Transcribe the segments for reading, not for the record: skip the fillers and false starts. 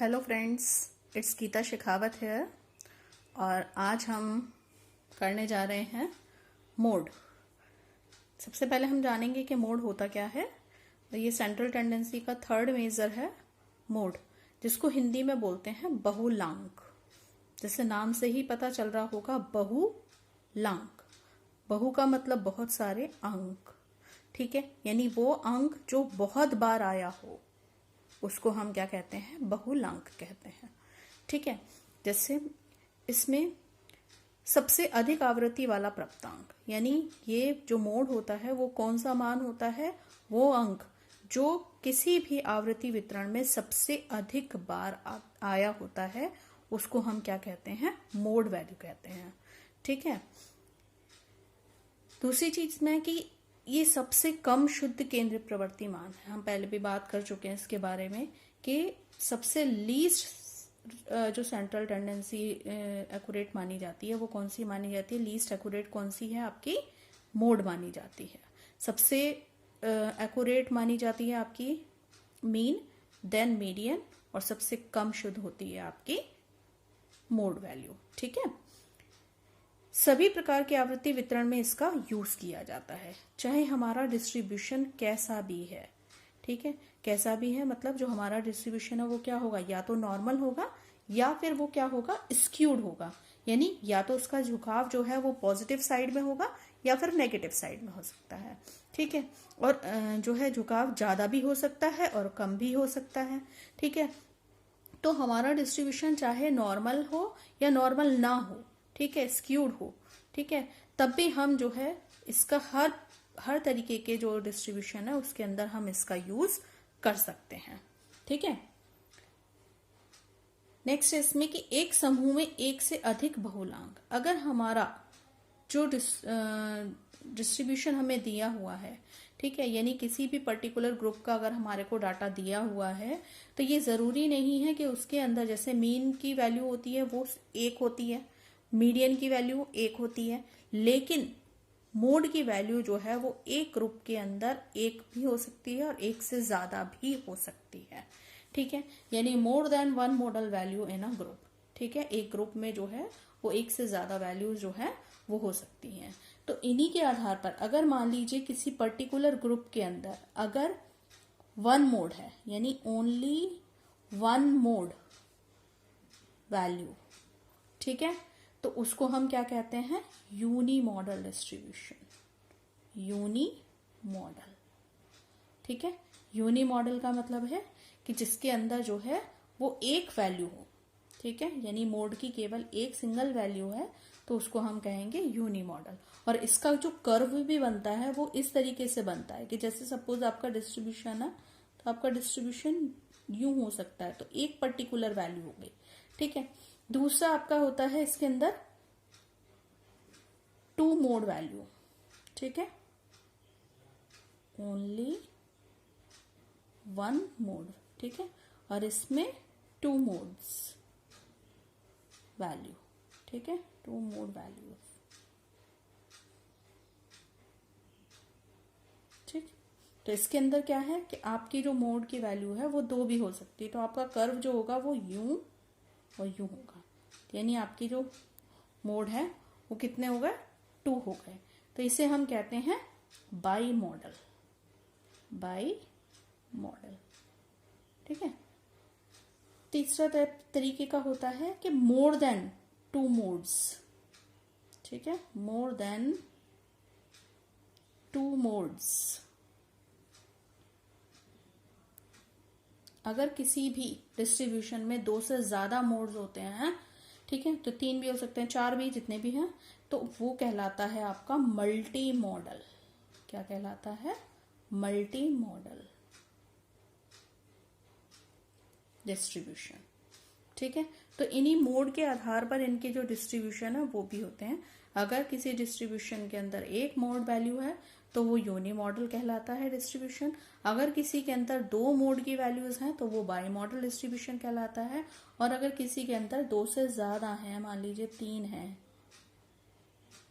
Hello friends, it's Geeta Shekhawat है और आज हम करने जा रहे हैं मोड। सबसे पहले हम जानेंगे कि मोड होता क्या है। तो ये सेंट्रल टेंडेंसी का थर्ड मेजर है मोड, जिसको हिंदी में बोलते हैं बहुलांक। जैसे नाम से ही पता चल रहा होगा, बहुलांक। बहु का मतलब बहुत सारे अंक, ठीक है। यानी वो अंक जो बहुत बार आया हो उसको हम क्या कहते हैं, बहुलांक कहते हैं, ठीक है। जैसे इसमें सबसे अधिक आवृत्ति वाला प्राप्तांक, यानी ये जो मोड होता है वो कौन सा मान होता है, वो अंक जो किसी भी आवृत्ति वितरण में सबसे अधिक बार आया होता है उसको हम क्या कहते हैं, मोड वैल्यू कहते हैं, ठीक है। दूसरी चीज में कि ये सबसे कम शुद्ध केंद्र प्रवृत्ति मान है। हम पहले भी बात कर चुके हैं इसके बारे में कि सबसे लीस्ट जो सेंट्रल टेंडेंसी एक्यूरेट मानी जाती है वो कौन सी मानी जाती है, लीस्ट एक्यूरेट कौन सी है, आपकी मोड मानी जाती है। सबसे एक्यूरेट मानी जाती है आपकी मीन, देन मीडियन, और सबसे कम शुद्ध होती है आपकी मोड वैल्यू, ठीक है। सभी प्रकार के आवृत्ति वितरण में इसका यूज किया जाता है, चाहे हमारा डिस्ट्रीब्यूशन कैसा भी है, ठीक है। कैसा भी है मतलब जो हमारा डिस्ट्रीब्यूशन है वो क्या होगा, या तो नॉर्मल होगा या फिर वो क्या होगा, स्क्यूड होगा। यानी या तो उसका झुकाव जो है वो पॉजिटिव साइड में होगा या फिर नेगेटिव साइड में हो सकता है, ठीक है। और जो है झुकाव ज्यादा भी हो सकता है और कम भी हो सकता है, ठीक है। तो हमारा डिस्ट्रीब्यूशन चाहे नॉर्मल हो या नॉर्मल ना हो, ठीक है, स्क्यूड हो, ठीक है, तब भी हम जो है इसका हर तरीके के जो डिस्ट्रीब्यूशन है उसके अंदर हम इसका यूज कर सकते हैं, ठीक है। नेक्स्ट इसमें कि एक समूह में एक से अधिक बहुलांक, अगर हमारा जो डिस्ट्रीब्यूशन हमें दिया हुआ है, ठीक है, यानी किसी भी पर्टिकुलर ग्रुप का अगर हमारे को डाटा दिया हुआ है तो ये जरूरी नहीं है कि उसके अंदर जैसे मीन की वैल्यू होती है वो एक होती है, मीडियन की वैल्यू एक होती है, लेकिन मोड की वैल्यू जो है वो एक ग्रुप के अंदर एक भी हो सकती है और एक से ज्यादा भी हो सकती है, ठीक है। यानी more than one model value in a group, ठीक है। एक ग्रुप में जो है वो एक से ज्यादा वैल्यू जो है वो हो सकती हैं। तो इन्हीं के आधार पर अगर मान लीजिए किसी पर्टिकुलर ग्रुप के अंदर अगर वन मोड है, यानी ओनली वन मोड वैल्यू, ठीक है, तो उसको हम क्या कहते हैं, unimodal distribution, unimodal, ठीक है। यूनी मॉडल का मतलब है कि जिसके अंदर जो है वो एक वैल्यू हो, ठीक है, यानी मोड की केवल एक सिंगल वैल्यू है, तो उसको हम कहेंगे यूनी मॉडल। और इसका जो कर्व भी बनता है वो इस तरीके से बनता है कि जैसे सपोज आपका डिस्ट्रीब्यूशन है तो आपका डिस्ट्रीब्यूशन यूं हो सकता है, तो एक पर्टिकुलर वैल्यू हो गई, ठीक है। दूसरा आपका होता है इसके अंदर टू मोड वैल्यू, ठीक है, ओनली वन मोड, ठीक है, और इसमें टू मोड्स वैल्यू, ठीक है, टू मोड वैल्यू, ठीक। तो इसके अंदर क्या है कि आपकी जो मोड की वैल्यू है वो दो भी हो सकती है, तो आपका कर्व जो होगा वो यूं और यूं होगा, यानी आपकी जो मोड है वो कितने हो गए, टू हो गए। तो इसे हम कहते हैं बाई मॉडल, बाई मॉडल, ठीक है। तीसरा तरीके का होता है कि मोर देन टू मोड्स, ठीक है, मोर देन टू मोड्स। अगर किसी भी डिस्ट्रीब्यूशन में दो से ज्यादा मोड्स होते हैं, ठीक है, तो तीन भी हो सकते हैं, चार भी, जितने भी हैं, तो वो कहलाता है आपका मल्टी मॉडल। क्या कहलाता है, मल्टी मॉडल डिस्ट्रीब्यूशन, ठीक है। तो इन्हीं मोड के आधार पर इनके जो डिस्ट्रीब्यूशन है वो भी होते हैं। अगर किसी डिस्ट्रीब्यूशन के अंदर एक मोड वैल्यू है तो वो यूनी मॉडल कहलाता है डिस्ट्रीब्यूशन। अगर किसी के अंदर दो मोड की वैल्यूज हैं तो वो बाई मॉडल डिस्ट्रीब्यूशन कहलाता है। और अगर किसी के अंदर दो से ज्यादा है, मान लीजिए तीन है,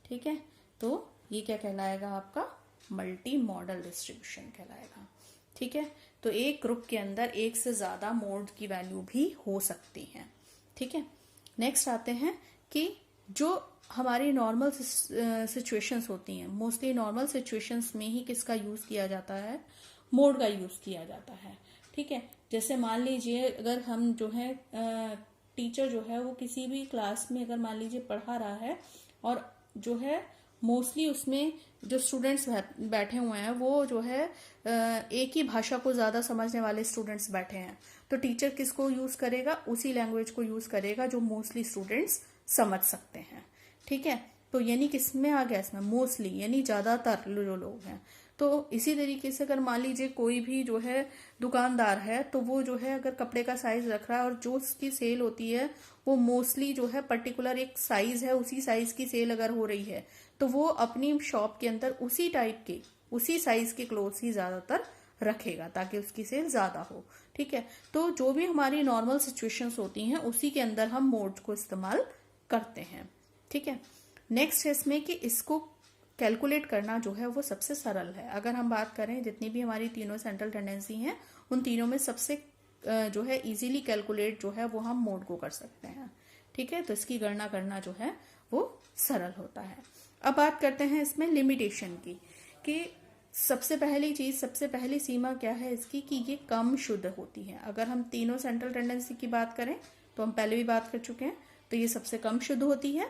ठीक है, तो ये क्या कहलाएगा, आपका मल्टी मॉडल डिस्ट्रीब्यूशन कहलाएगा, ठीक। ठीक है, तो एक ग्रुप के अंदर एक से ज्यादा मोड की वैल्यू भी हो सकती है। ठीक है, नेक्स्ट आते हैं कि जो हमारी नॉर्मल सिचुएशंस होती हैं, मोस्टली नॉर्मल सिचुएशंस में ही किसका यूज किया जाता है, मोड का यूज किया जाता है। ठीक है, जैसे मान लीजिए अगर हम जो है टीचर जो है वो किसी भी क्लास में अगर मान लीजिए पढ़ा रहा है और जो है मोस्टली उसमें जो स्टूडेंट्स बैठे हुए हैं वो जो है एक ही भाषा को ज्यादा समझने वाले स्टूडेंट्स बैठे हैं, तो टीचर किसको यूज करेगा, उसी लैंग्वेज को यूज करेगा जो मोस्टली स्टूडेंट्स समझ सकते हैं। ठीक है, तो यानी किसमें आ गया, इसमें मोस्टली यानी ज्यादातर जो लोग हैं। तो इसी तरीके से अगर मान लीजिए कोई भी जो है दुकानदार है, तो वो जो है अगर कपड़े का साइज रख रहा है और जो उसकी सेल होती है वो मोस्टली जो है पर्टिकुलर एक साइज है, उसी साइज की सेल अगर हो रही है तो वो अपनी शॉप के अंदर उसी टाइप के उसी साइज के क्लोथ्स ही ज्यादातर रखेगा ताकि उसकी सेल ज्यादा हो। ठीक है, तो जो भी हमारी नॉर्मल सिचुएशंस होती हैं उसी के अंदर हम मोड्स को इस्तेमाल करते हैं। ठीक है, नेक्स्ट है इसमें कि इसको कैलकुलेट करना जो है वो सबसे सरल है। अगर हम बात करें जितनी भी हमारी तीनों सेंट्रल टेंडेंसी हैं उन तीनों में सबसे जो है इजीली कैलकुलेट जो है वो हम मोड को कर सकते हैं। ठीक है, तो इसकी गणना करना जो है वो सरल होता है। अब बात करते हैं इसमें लिमिटेशन की, कि सबसे पहली चीज, सबसे पहली सीमा क्या है इसकी, कि ये कम शुद्ध होती है। अगर हम तीनों सेंट्रल टेंडेंसी की बात करें तो हम पहले भी बात कर चुके हैं, तो ये सबसे कम शुद्ध होती है।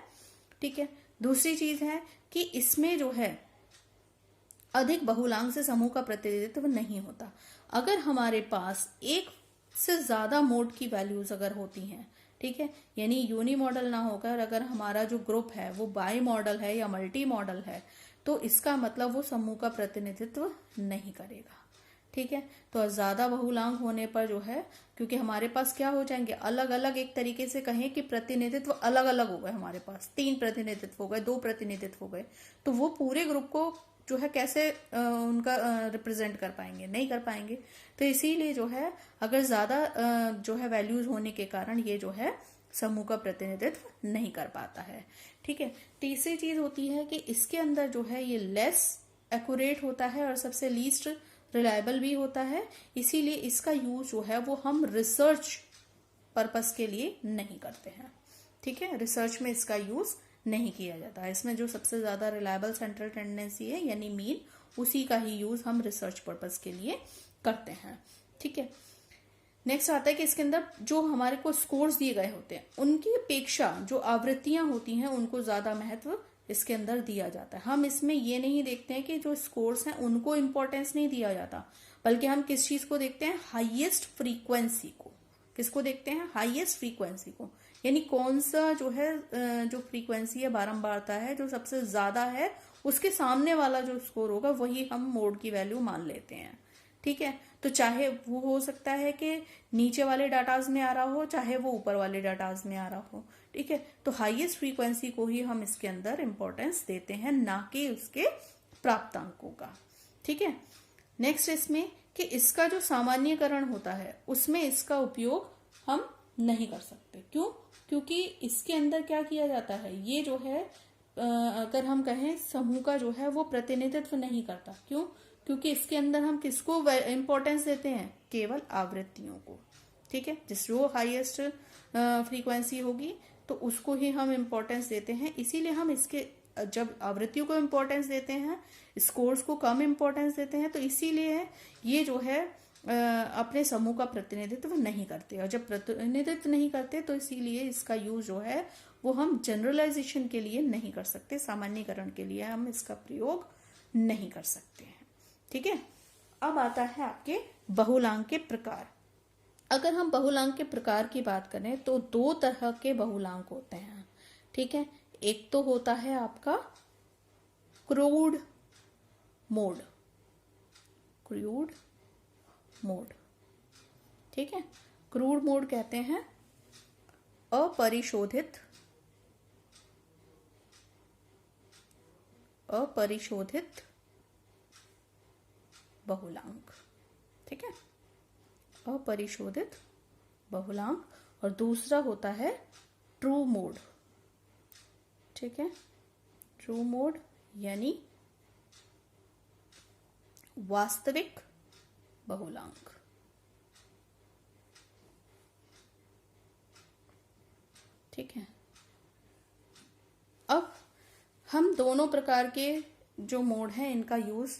ठीक है, दूसरी चीज है कि इसमें जो है अधिक बहुलांक से समूह का प्रतिनिधित्व नहीं होता। अगर हमारे पास एक से ज्यादा मोड की वैल्यूज अगर होती हैं, ठीक है, यानी यूनी मॉडल ना होकर अगर हमारा जो ग्रुप है वो बाई मॉडल है या मल्टी मॉडल है, तो इसका मतलब वो समूह का प्रतिनिधित्व नहीं करेगा। ठीक है, तो ज्यादा बहुलांक होने पर जो है, क्योंकि हमारे पास क्या हो जाएंगे, अलग अलग, एक तरीके से कहें कि प्रतिनिधित्व अलग अलग हो गए, हमारे पास 3 प्रतिनिधित्व हो गए, 2 प्रतिनिधित्व हो गए, तो वो पूरे ग्रुप को जो है कैसे उनका रिप्रेजेंट कर पाएंगे, नहीं कर पाएंगे। तो इसीलिए जो है अगर ज्यादा जो है वैल्यूज होने के कारण ये जो है समूह का प्रतिनिधित्व नहीं कर पाता है। ठीक है, तीसरी चीज होती है कि इसके अंदर जो है ये लेस एक्यूरेट होता है और सबसे लीस्ट रिलायबल भी होता है, इसीलिए इसका यूज जो है वो हम रिसर्च पर्पस के लिए नहीं करते हैं। ठीक है, रिसर्च में इसका यूज नहीं किया जाता है। इसमें जो सबसे ज्यादा रिलायबल सेंट्रल टेंडेंसी है यानी मीन, उसी का ही यूज हम रिसर्च पर्पस के लिए करते हैं। ठीक है, नेक्स्ट आता है कि इसके अंदर जो हमारे को स्कोर्स दिए गए होते हैं उनकी अपेक्षा जो आवृत्तियां होती हैं उनको ज्यादा महत्व इसके अंदर दिया जाता है। हम इसमें ये नहीं देखते हैं कि जो स्कोर्स हैं उनको इम्पोर्टेंस नहीं दिया जाता, बल्कि हम किस चीज को देखते हैं, हाईएस्ट फ्रीक्वेंसी को। किसको देखते हैं, हाईएस्ट फ्रीक्वेंसी को, यानी कौन सा जो है जो फ्रीक्वेंसी है, बारंबारता है जो सबसे ज्यादा है, उसके सामने वाला जो स्कोर होगा वही हम मोड की वैल्यू मान लेते हैं। ठीक है, तो चाहे वो हो सकता है कि नीचे वाले डाटाज में आ रहा हो, चाहे वो ऊपर वाले डाटाज में आ रहा हो। ठीक है, तो हाईएस्ट फ्रीक्वेंसी को ही हम इसके अंदर इंपॉर्टेंस देते हैं, ना कि उसके प्राप्तांकों का। ठीक है, नेक्स्ट इसमें कि इसका जो सामान्यकरण होता है उसमें इसका उपयोग हम नहीं कर सकते। क्यों? क्योंकि इसके अंदर क्या किया जाता है, ये जो है अगर हम कहें समूह का जो है वो प्रतिनिधित्व नहीं करता। क्यों? क्योंकि इसके अंदर हम किसको इंपॉर्टेंस देते हैं, केवल आवृत्तियों को। ठीक है, जिस जो हाईएस्ट फ्रीक्वेंसी होगी तो उसको ही हम इंपॉर्टेंस देते हैं। इसीलिए हम इसके जब आवृत्तियों को इंपॉर्टेंस देते हैं, स्कोर्स को कम इंपॉर्टेंस देते हैं, तो इसीलिए ये जो है अपने समूह का प्रतिनिधित्व नहीं करते। और जब प्रतिनिधित्व नहीं करते तो इसीलिए इसका यूज जो है वो हम जनरलाइजेशन के लिए नहीं कर सकते, सामान्यकरण के लिए हम इसका प्रयोग नहीं कर सकते हैं। ठीक है, अब आता है आपके बहुलांक के प्रकार। अगर हम बहुलांक के प्रकार की बात करें तो 2 तरह के बहुलांक होते हैं। ठीक है, एक तो होता है आपका क्रूड मोड, क्रूड मोड। ठीक है, क्रूड मोड कहते हैं अपरिशोधित बहुलांक। ठीक है, अपरिशोधित बहुलांक। और दूसरा होता है ट्रू मोड। ठीक है, ट्रू मोड यानी वास्तविक बहुलांक। ठीक है, अब हम दोनों प्रकार के जो मोड हैं इनका यूज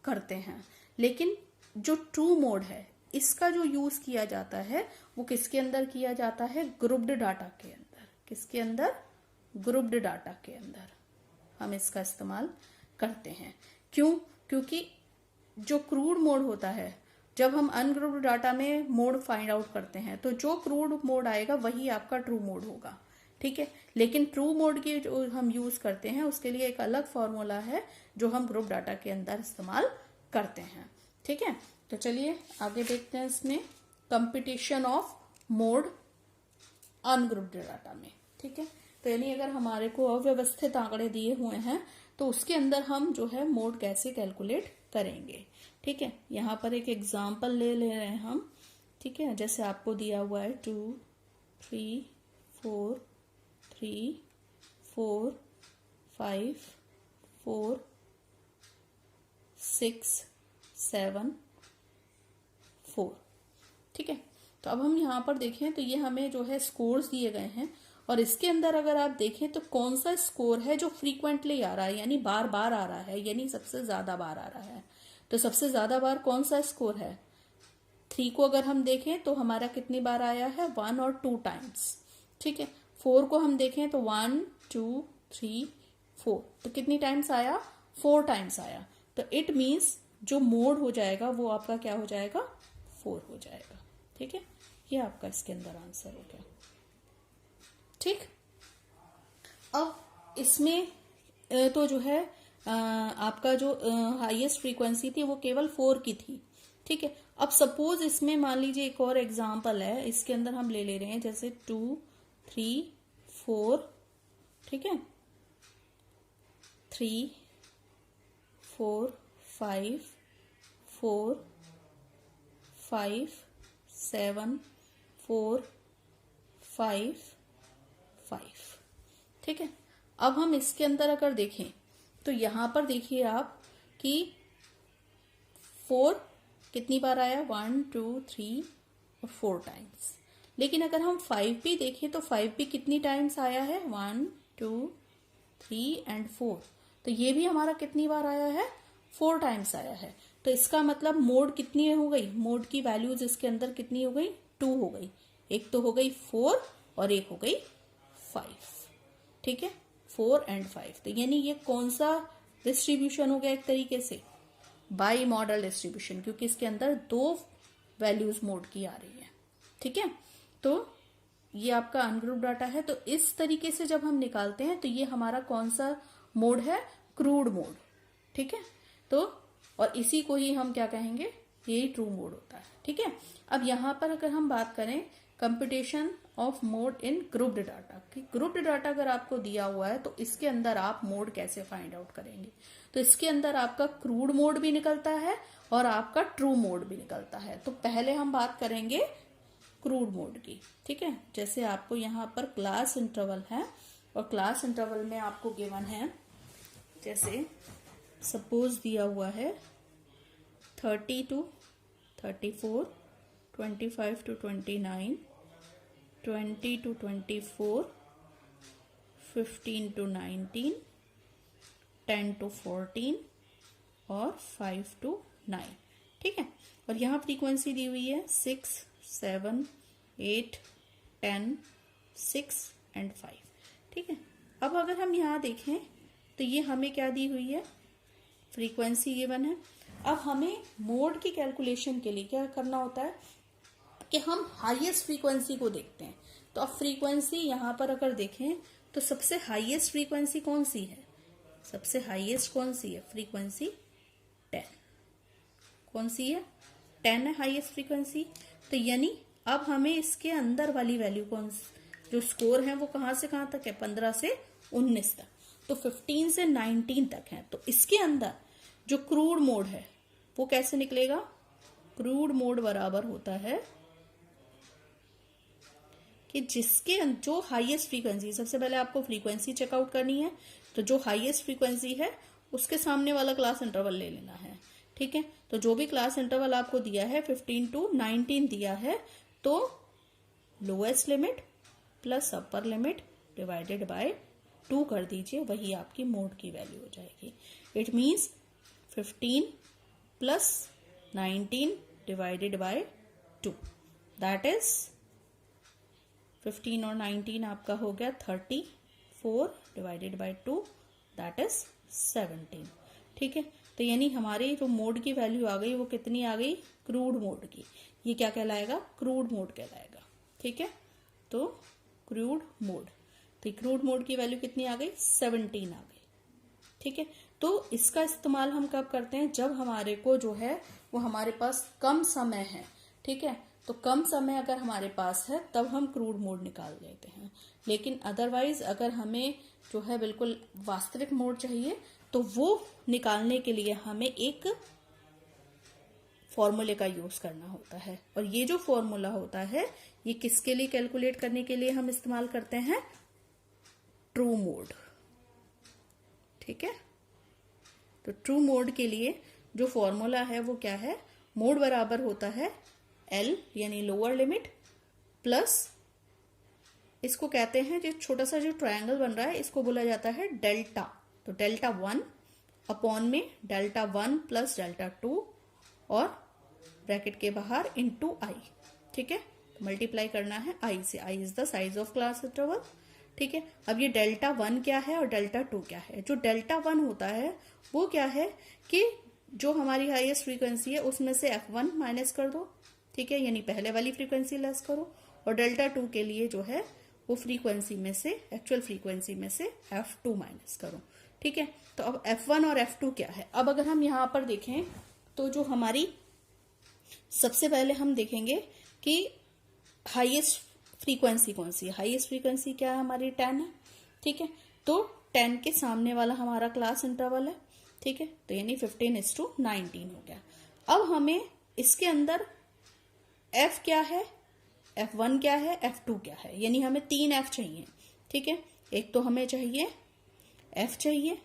करते हैं, लेकिन जो ट्रू मोड है इसका जो यूज किया जाता है वो किसके अंदर किया जाता है? ग्रुप्ड डाटा के अंदर। किसके अंदर? ग्रुप्ड डाटा के अंदर हम इसका इस्तेमाल करते हैं। क्यों? क्योंकि जो क्रूड मोड होता है, जब हम अनग्रुप्ड डाटा में मोड फाइंड आउट करते हैं तो जो क्रूड मोड आएगा वही आपका ट्रू मोड होगा। ठीक है, लेकिन ट्रू मोड की जो हम यूज करते हैं उसके लिए एक अलग फॉर्मूला है जो हम ग्रुप डाटा के अंदर इस्तेमाल करते हैं। ठीक है, तो चलिए आगे देखते हैं इसमें competition of mode ungrouped data में। ठीक है, तो यानी अगर हमारे को अव्यवस्थित आंकड़े दिए हुए हैं तो उसके अंदर हम जो है मोड कैसे कैलकुलेट करेंगे। ठीक है, यहाँ पर एक एग्जाम्पल ले रहे हैं हम। ठीक है, जैसे आपको दिया हुआ है 2 3 4 3 4 5 4 6 7 4। ठीक है, तो अब हम यहाँ पर देखें तो ये हमें जो है स्कोर्स दिए गए हैं, और इसके अंदर अगर आप देखें तो कौन सा स्कोर है जो फ्रीक्वेंटली आ रहा है, यानी बार बार आ रहा है, यानी सबसे ज्यादा बार आ रहा है। तो सबसे ज्यादा बार कौन सा स्कोर है? 3 को अगर हम देखें तो हमारा कितनी बार आया है? 1 और 2 टाइम्स। ठीक है, 4 को हम देखें तो 1 2 3 4, तो कितनी टाइम्स आया? 4 टाइम्स आया। तो इट मीन्स जो मोड हो जाएगा वो आपका क्या हो जाएगा? 4 हो जाएगा। ठीक है, ये आपका इसके अंदर आंसर हो गया। ठीक, अब इसमें तो जो है आपका जो हाईएस्ट फ्रीक्वेंसी थी वो केवल 4 की थी। ठीक है, अब सपोज इसमें मान लीजिए एक और एग्जांपल है, इसके अंदर हम ले रहे हैं जैसे 2 3 4। ठीक है, 3 4 5 4 5 7 4 5 5। ठीक है, अब हम इसके अंदर अगर देखें तो यहां पर देखिए आप कि 4 कितनी बार आया? 1 2 3 और 4 टाइम्स। लेकिन अगर हम 5 भी देखें तो 5 भी कितनी टाइम्स आया है? 1 2 3 एंड 4। तो ये भी हमारा कितनी बार आया है? 4 टाइम्स आया है। तो इसका मतलब मोड कितनी हो गई? मोड की वैल्यूज इसके अंदर कितनी हो गई? 2 हो गई। एक तो हो गई 4 और एक हो गई 5। ठीक है, 4 एंड 5। तो यानी ये कौन सा डिस्ट्रीब्यूशन हो गया? एक तरीके से बाई मॉडल डिस्ट्रीब्यूशन, क्योंकि इसके अंदर 2 वैल्यूज मोड की आ रही है। ठीक है, तो ये आपका अनग्रुप डाटा है। तो इस तरीके से जब हम निकालते हैं तो ये हमारा कौन सा मोड है? Crude mode. ठीक है, तो और इसी को ही हम क्या कहेंगे? यही ट्रू मोड होता है। ठीक है, अब यहां पर अगर हम बात करें computation of mode in grouped data की, ग्रुप्ड डाटा अगर आपको दिया हुआ है तो इसके अंदर आप मोड कैसे फाइंड आउट करेंगे? तो इसके अंदर आपका क्रूड मोड भी निकलता है और आपका ट्रू मोड भी निकलता है। तो पहले हम बात करेंगे क्रूड मोड की। ठीक है, जैसे आपको यहाँ पर क्लास इंटरवल है और क्लास इंटरवल में आपको गिवन है, जैसे सपोज दिया हुआ है 30 to 34, 25 to 29, 20 to 24, 15 to 19, 10 to 14 और 5 to 9। ठीक है, और यहाँ फ्रीक्वेंसी दी हुई है 6 7 8 10 6 एंड 5। ठीक है, अब अगर हम यहाँ देखें तो ये हमें क्या दी हुई है? फ्रीक्वेंसी गिवन है। अब हमें मोड की कैलकुलेशन के लिए क्या करना होता है कि हम हाईएस्ट फ्रीक्वेंसी को देखते हैं। तो अब फ्रीक्वेंसी यहाँ पर अगर देखें तो सबसे हाईएस्ट फ्रीक्वेंसी कौन सी है? सबसे हाईएस्ट कौन सी है? फ्रीक्वेंसी 10। कौन सी है? 10 है हाईएस्ट फ्रीक्वेंसी। तो यानी अब हमें इसके अंदर वाली वैल्यू कौन, जो स्कोर है वो कहां से कहां तक है? 15 से 19 तक। तो 15 से 19 तक है। तो इसके अंदर जो क्रूड मोड है वो कैसे निकलेगा? क्रूड मोड बराबर होता है कि जिसके जो हाईएस्ट फ्रीक्वेंसी, सबसे पहले आपको फ्रीक्वेंसी चेकआउट करनी है। तो जो हाईएस्ट फ्रीक्वेंसी है उसके सामने वाला क्लास इंटरवल ले लेना है। ठीक है, तो जो भी क्लास इंटरवल आपको दिया है 15 to 19 दिया है, तो lowest limit plus upper limit divided by 2 कर दीजिए, वही आपकी मोड की वैल्यू हो जाएगी। It means 15 plus 19 divided by 2, that is 15 और 19 आपका हो गया 34 डिवाइडेड बाय 2, दैट इज 17। ठीक है, तो यानी हमारी जो मोड की वैल्यू आ गई वो कितनी आ गई, क्रूड मोड की। ये क्या कहलाएगा, क्रूड मोड कहलाएगा। ठीक है, तो क्रूड मोड, तो क्रूड मोड की वैल्यू कितनी आ गई, 17 आ गई। ठीक है, तो इसका इस्तेमाल हम कब करते हैं, जब हमारे को जो है वो हमारे पास कम समय है। ठीक है, तो कम समय अगर हमारे पास है तब हम क्रूड मोड निकाल लेते हैं, लेकिन अदरवाइज अगर हमें जो है बिल्कुल वास्तविक मोड चाहिए तो वो निकालने के लिए हमें एक फॉर्मूले का यूज करना होता है। और ये जो फॉर्मूला होता है ये किसके लिए कैलकुलेट करने के लिए हम इस्तेमाल करते हैं, ट्रू मोड। ठीक है, तो ट्रू मोड के लिए जो फॉर्मूला है वो क्या है, मोड बराबर होता है एल यानी लोअर लिमिट प्लस, इसको कहते हैं जो छोटा सा जो ट्रायंगल बन रहा है इसको बोला जाता है डेल्टा। तो डेल्टा 1 अपॉन में डेल्टा 1 प्लस डेल्टा 2 और ब्रैकेट के बाहर इनटू आई। ठीक है, मल्टीप्लाई करना है आई से, i is the size of class interval. ठीक है, अब ये डेल्टा 1 क्या है और डेल्टा 2 क्या है। जो डेल्टा 1 होता है वो क्या है कि जो हमारी हाईएस्ट फ्रीक्वेंसी है उसमें से f1 माइनस कर दो। ठीक है, यानी पहले वाली फ्रीक्वेंसी लेस करो, और डेल्टा 2 के लिए जो है वो फ्रीक्वेंसी में से, एक्चुअल फ्रीक्वेंसी में से f2 माइनस करो। ठीक है, तो अब f1 और f2 क्या है। अब अगर हम यहां पर देखें तो जो हमारी सबसे पहले हम देखेंगे कि हाईएस्ट फ्रीक्वेंसी कौन सी है। हाईएस्ट फ्रीक्वेंसी क्या है हमारी, 10 है। ठीक है, तो 10 के सामने वाला हमारा क्लास इंटरवल है। ठीक है, तो यानी 15:19 हो गया। अब हमें इसके अंदर f क्या है, f1 क्या है, f2 क्या है, यानी हमें 3 f चाहिए। ठीक है, एक तो हमें चाहिए f चाहिए,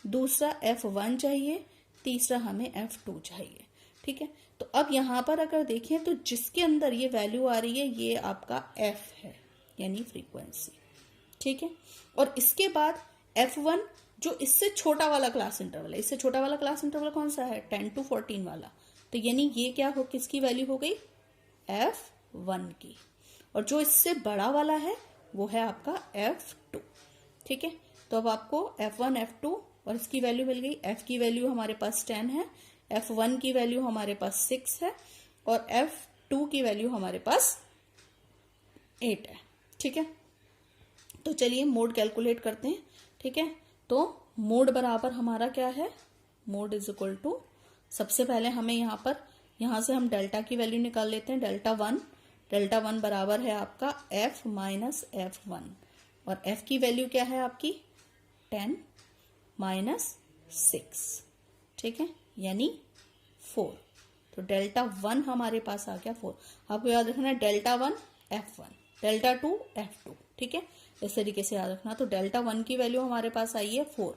दूसरा f1 चाहिए, तीसरा हमें f2 चाहिए। ठीक है, तो अब यहां पर अगर देखें तो जिसके अंदर ये वैल्यू आ रही है ये आपका f है, यानी फ्रीक्वेंसी। ठीक है, और इसके बाद f1 जो इससे छोटा वाला क्लास इंटरवल है, इससे छोटा वाला क्लास इंटरवल कौन सा है, 10 to 14 वाला। तो यानी ये क्या हो, किसकी वैल्यू हो गई, f1 की। और जो इससे बड़ा वाला है वो है आपका f2। ठीक है, तो अब आपको f1 f2 और इसकी वैल्यू मिल गई। f की वैल्यू हमारे पास 10 है, f1 की वैल्यू हमारे पास 6 है और f2 की वैल्यू हमारे पास 8 है। ठीक है, तो चलिए मोड कैलकुलेट करते हैं। ठीक है, तो मोड बराबर हमारा क्या है, मोड इज इक्वल टू, सबसे पहले हमें यहां से हम डेल्टा की वैल्यू निकाल लेते हैं। डेल्टा वन बराबर है आपका f माइनस f1 और f की वैल्यू क्या है आपकी 10 माइनस 6। ठीक है, यानी 4। तो डेल्टा 1 हमारे पास आ गया 4। आपको याद रखना है डेल्टा 1 f1, डेल्टा 2 f2। ठीक है, इस तरीके से याद रखना। तो डेल्टा 1 की वैल्यू हमारे पास आई है 4।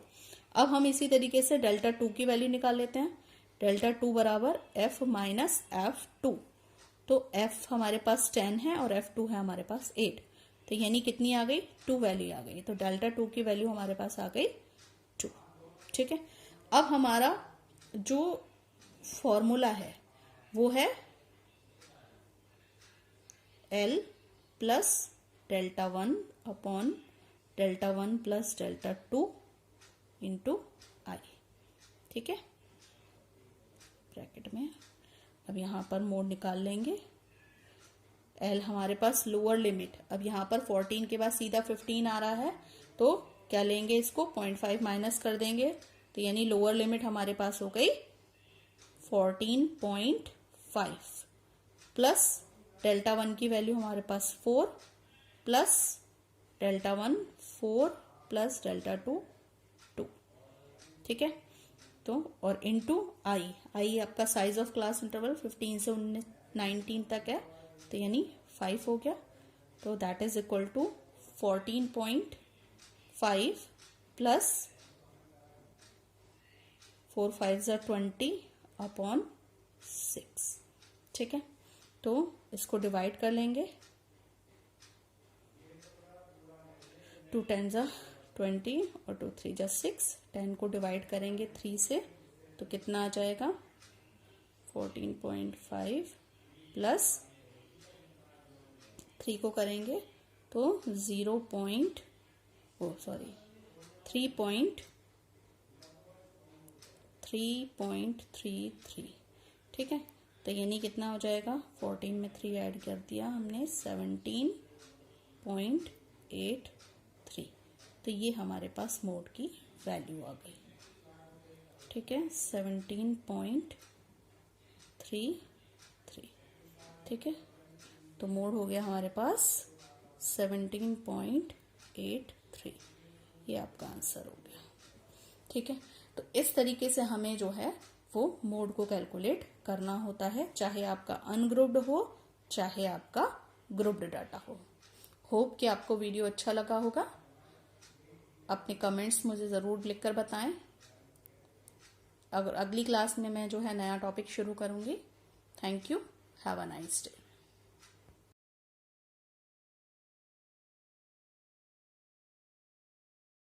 अब हम इसी तरीके से डेल्टा 2 की वैल्यू निकाल लेते हैं। डेल्टा 2 बराबर f माइनस f2। तो f हमारे पास 10 है और f2 है हमारे पास 8। तो यानी कितनी आ गई, 2 वैल्यू आ गई। तो डेल्टा 2 की वैल्यू हमारे पास आ गई 2। ठीक है, अब हमारा जो फॉर्मूला है वो है L plus delta 1 upon delta 1 plus delta 2 into i. ठीक है, ब्रैकेट में अब यहां पर मोड निकाल लेंगे। L हमारे पास लोअर लिमिट, अब यहां पर 14 के बाद सीधा 15 आ रहा है, तो क्या लेंगे, इसको 0.5 माइनस कर देंगे। तो यानी लोअर लिमिट हमारे पास हो गई 14.5 प्लस डेल्टा 1 की वैल्यू हमारे पास 4 प्लस डेल्टा 1 4 प्लस डेल्टा 2 2। ठीक है, तो और इनटू आई आपका साइज ऑफ क्लास इंटरवल 15 से 19 तक है, तो यानी 5 हो गया। तो that is equal to 14.5 plus 4 5 20 upon 6। ठीक है, तो इसको डिवाइड कर लेंगे। 2 10 जा 20 और 2 3 जा 6। 10 को डिवाइड करेंगे 3 से तो कितना आ जाएगा 14.5 प्लस 3 को करेंगे तो 3.33। ठीक है, तो यानी कितना हो जाएगा 14 में 3 ऐड कर दिया हमने 17.83। तो ये हमारे पास मोड की वैल्यू आ गई। ठीक है, 17.33। ठीक है, तो मोड हो गया हमारे पास 17.83। ये आपका आंसर हो गया। ठीक है, तो इस तरीके से हमें जो है वो मोड को कैलकुलेट करना होता है, चाहे आपका अनग्रुप्ड हो चाहे आपका ग्रुप्ड डाटा हो। होप कि आपको वीडियो अच्छा लगा होगा। अपने कमेंट्स मुझे ज़रूर लिखकर बताएं। अगर अगली क्लास में मैं जो है नया टॉपिक शुरू करूंगी। Thank you, have a nice day.